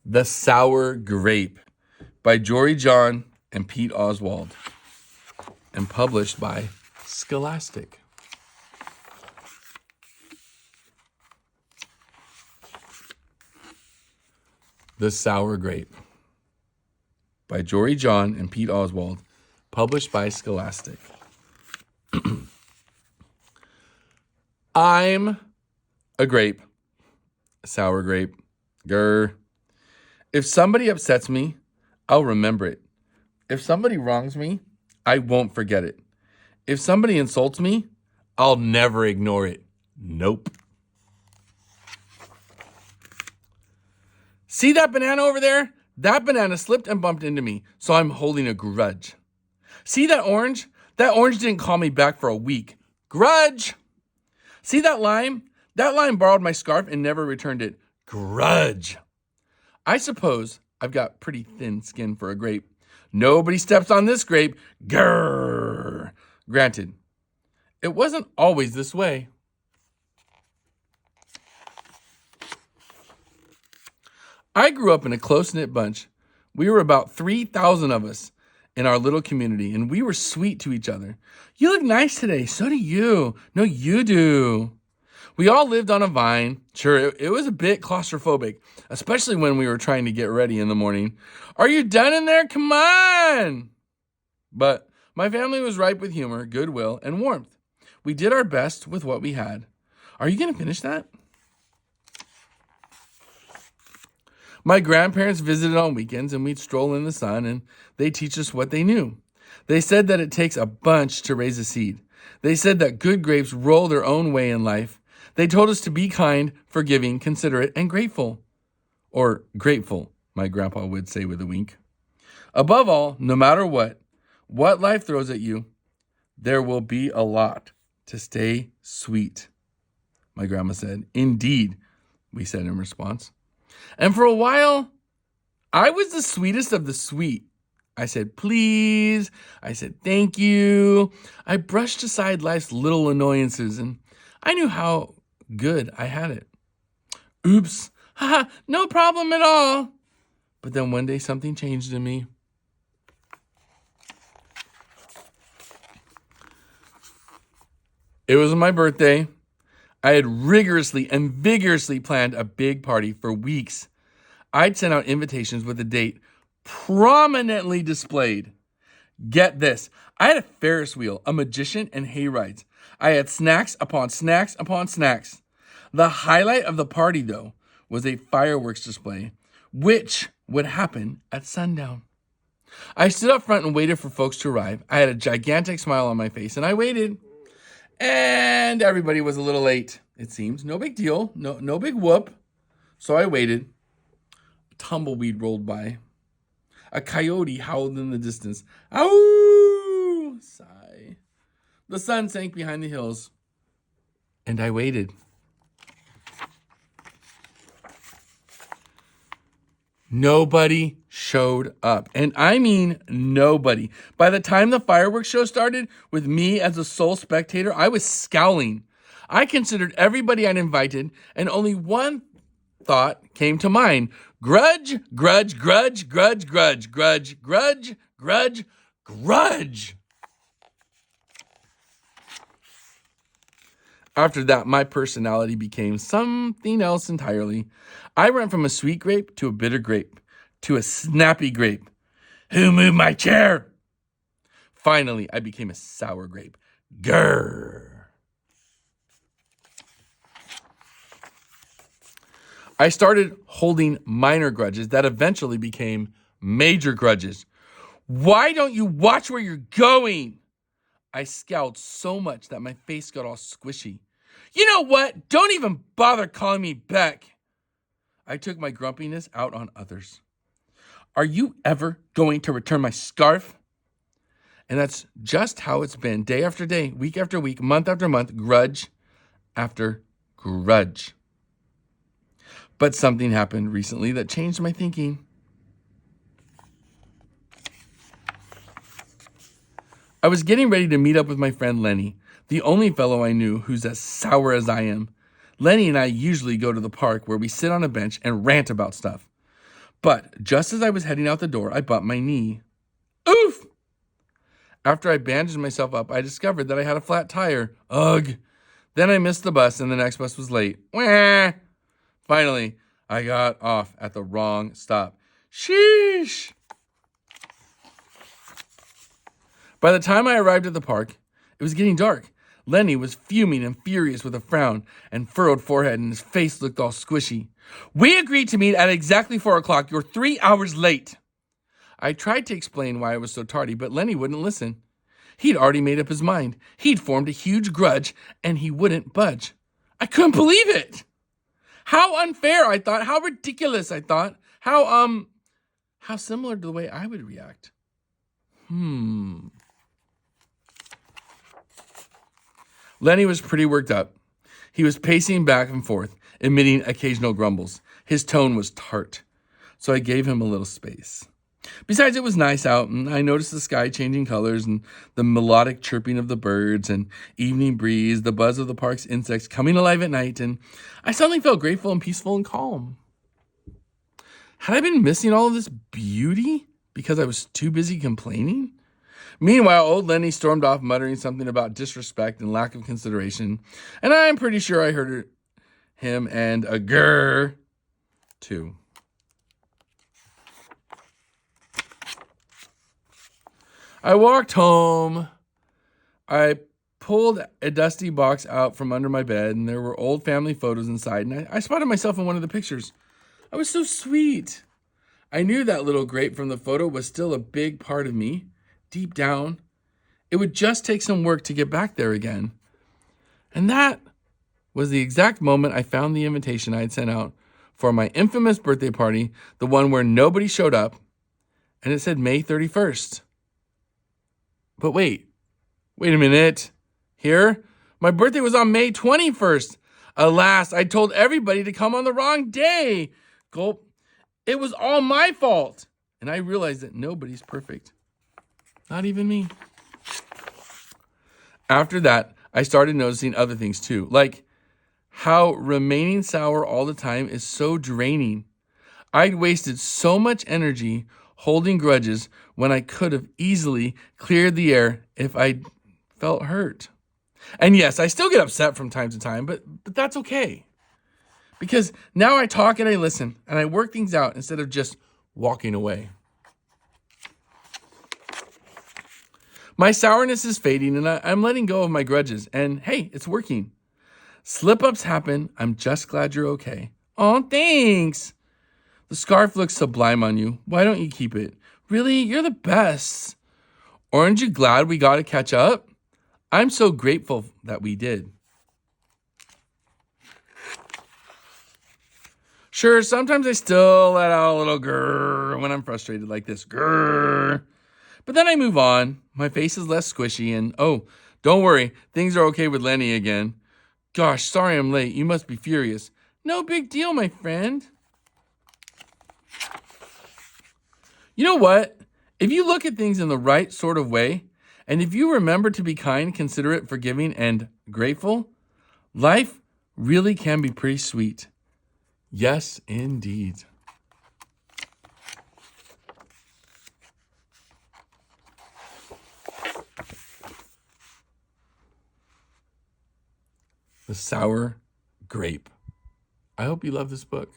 The Sour Grape by Jory John and Pete Oswald, and published by Scholastic. The Sour Grape by Jory John and Pete Oswald, published by Scholastic. I'm a grape, a sour grape. Grr. If somebody upsets me, I'll remember it. If somebody wrongs me, I won't forget it. If somebody insults me, I'll never ignore it. Nope. See that banana over there? That banana slipped and bumped into me, so I'm holding a grudge. See that orange? That orange didn't call me back for a week. Grudge! See that lime? That lime borrowed my scarf and never returned it. Grudge! I suppose I've got pretty thin skin for a grape. Nobody steps on this grape. Grrr! Granted, it wasn't always this way. I grew up in a close-knit bunch. We were about 3,000 of us in our little community, and we were sweet to each other. You look nice today. So do you. No, you do. We all lived on a vine. Sure, it was a bit claustrophobic, especially when we were trying to get ready in the morning. Are you done in there? Come on! But my family was ripe with humor, goodwill, and warmth. We did our best with what we had. Are you going to finish that? My grandparents visited on weekends, and we'd stroll in the sun, and they'd teach us what they knew. They said that it takes a bunch to raise a seed. They said that good grapes roll their own way in life. They told us to be kind, forgiving, considerate, and grateful. Or grateful, my grandpa would say with a wink. Above all, no matter what life throws at you, there will be a lot to stay sweet, my grandma said. Indeed, we said in response. And for a while, I was the sweetest of the sweet. I said, please. I said, thank you. I brushed aside life's little annoyances, and I knew how good I had it. Oops. Haha, no problem at all. But then one day something changed in me. It was my birthday. I had rigorously and vigorously planned a big party for weeks. I'd sent out invitations with a date prominently displayed. Get this. I had a Ferris wheel, a magician, and hay rides. I had snacks upon snacks upon snacks. The highlight of the party, though, was a fireworks display, which would happen at sundown. I stood up front and waited for folks to arrive. I had a gigantic smile on my face, and I waited. And everybody was a little late, it seems. No big deal. No big whoop. So I waited. A tumbleweed rolled by. A coyote howled in the distance. Ow! Sigh. The sun sank behind the hills. And I waited. Nobody showed up. And I mean nobody. By the time the fireworks show started, with me as a sole spectator, I was scowling. I considered everybody I'd invited, and only one thought came to mind. Grudge, grudge, grudge, grudge, grudge, grudge, grudge, grudge, grudge. After that, my personality became something else entirely. I went from a sweet grape to a bitter grape to a snappy grape. Who moved my chair? Finally, I became a sour grape. Grrr. I started holding minor grudges that eventually became major grudges. Why don't you watch where you're going? I scowled so much that my face got all squishy. You know what? Don't even bother calling me back. I took my grumpiness out on others. Are you ever going to return my scarf? And that's just how it's been day after day, week after week, month after month, grudge after grudge. But something happened recently that changed my thinking. I was getting ready to meet up with my friend Lenny, the only fellow I knew who's as sour as I am. Lenny and I usually go to the park where we sit on a bench and rant about stuff. But just as I was heading out the door, I bumped my knee. Oof! After I bandaged myself up, I discovered that I had a flat tire. Ugh! Then I missed the bus, and the next bus was late. Wah! Finally, I got off at the wrong stop. Sheesh! By the time I arrived at the park, it was getting dark. Lenny was fuming and furious with a frown and furrowed forehead, and his face looked all squishy. We agreed to meet at exactly 4 o'clock. You're 3 hours late. I tried to explain why I was so tardy, but Lenny wouldn't listen. He'd already made up his mind. He'd formed a huge grudge, and he wouldn't budge. I couldn't believe it. How unfair, I thought. How ridiculous, I thought. How similar to the way I would react. Lenny was pretty worked up. He was pacing back and forth, emitting occasional grumbles. His tone was tart, so I gave him a little space. Besides, it was nice out, and I noticed the sky changing colors and the melodic chirping of the birds and evening breeze, the buzz of the park's insects coming alive at night, and I suddenly felt grateful and peaceful and calm. Had I been missing all of this beauty because I was too busy complaining? Meanwhile, old Lenny stormed off muttering something about disrespect and lack of consideration, and I'm pretty sure I heard him and a grrr, too. I walked home. I pulled a dusty box out from under my bed, and there were old family photos inside, and I spotted myself in one of the pictures. I was so sweet. I knew that little grape from the photo was still a big part of me. Deep down, it would just take some work to get back there again. And that was the exact moment I found the invitation I had sent out for my infamous birthday party, the one where nobody showed up, and it said May 31st. But wait a minute. Here, my birthday was on May 21st. Alas, I told everybody to come on the wrong day. Gulp. It was all my fault. And I realized that nobody's perfect. Not even me. After that, I started noticing other things too, like how remaining sour all the time is so draining. I'd wasted so much energy holding grudges when I could have easily cleared the air if I felt hurt. And yes, I still get upset from time to time, but that's okay. Because now I talk and I listen and I work things out instead of just walking away. My sourness is fading and I'm letting go of my grudges. And hey, it's working. Slip-ups happen. I'm just glad you're okay. Oh, thanks. The scarf looks sublime on you. Why don't you keep it? Really, you're the best. Aren't you glad we got to catch up? I'm so grateful that we did. Sure, sometimes I still let out a little grrr when I'm frustrated like this. Grrr. But then I move on. My face is less squishy and, oh, don't worry. Things are okay with Lenny again. Gosh, sorry I'm late. You must be furious. No big deal, my friend. You know what? If you look at things in the right sort of way, and if you remember to be kind, considerate, forgiving, and grateful, life really can be pretty sweet. Yes, indeed. The Sour Grape. I hope you love this book.